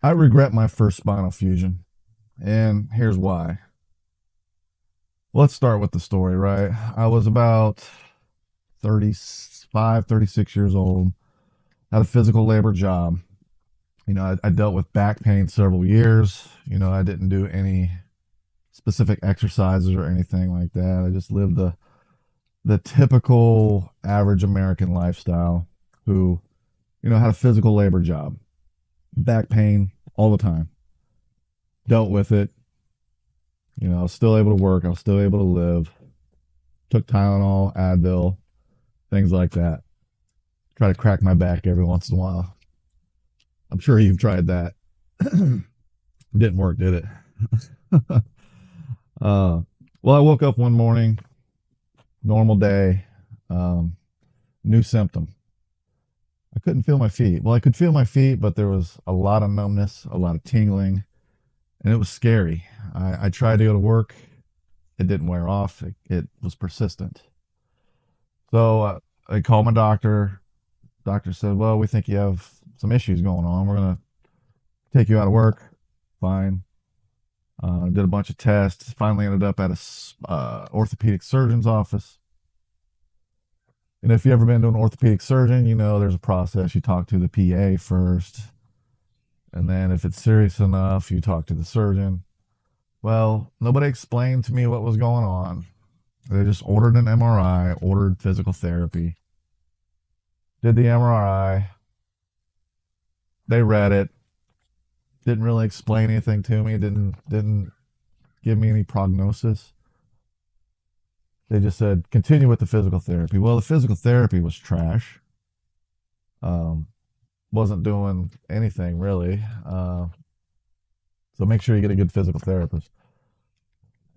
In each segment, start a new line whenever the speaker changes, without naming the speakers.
I regret my first spinal fusion, and here's why. Let's start with the story, right? I was about 35, 36 years old, had a physical labor job. I dealt with back pain several years. I didn't do any specific exercises or anything like that. I just lived the typical average American lifestyle who, had a physical labor job, back pain all the time, dealt with it. I was still able to work. I was still able to live. Took Tylenol, Advil, things like that. Try to crack my back every once in a while. I'm sure you've tried that. Didn't work, did it? uh, well, I woke up one morning, normal day, um, new symptom. I couldn't feel my feet. Well, I could feel my feet, but there was a lot of numbness, a lot of tingling, and it was scary. I tried to go to work. It didn't wear off. It was persistent. So I called my doctor. Doctor said, "Well, we think you have some issues going on. We're gonna take you out of work." Fine. Did a bunch of tests. Finally ended up at a orthopedic surgeon's office. And if you've ever been to an orthopedic surgeon, there's a process. You talk to the PA first, and then if it's serious enough, you talk to the surgeon. Well, nobody explained to me what was going on. They just ordered an MRI, ordered physical therapy, did the MRI. They read it, didn't really explain anything to me, didn't give me any prognosis. They just said continue with the physical therapy. Well, the physical therapy was trash. Um, wasn't doing anything really. So make sure you get a good physical therapist.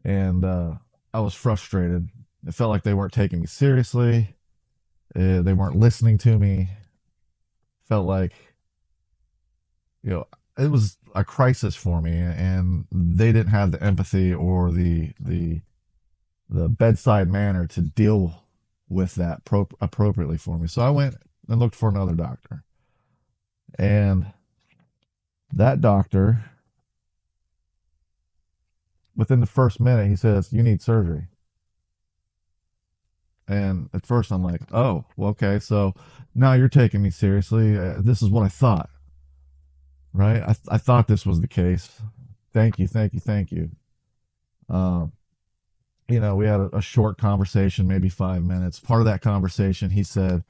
And I was frustrated. It felt like they weren't taking me seriously. They weren't listening to me. Felt like you know it was a crisis for me, and they didn't have the empathy or the bedside manner to deal with that appropriately for me. So I went and looked for another doctor. And that doctor, within the first minute, he says, "You need surgery." And at first, I'm like, "Oh, well, okay. So now you're taking me seriously. This is what I thought, right? I thought this was the case. Thank you, thank you, thank you." Um, we had a short conversation, maybe 5 minutes. Part of that conversation, he said,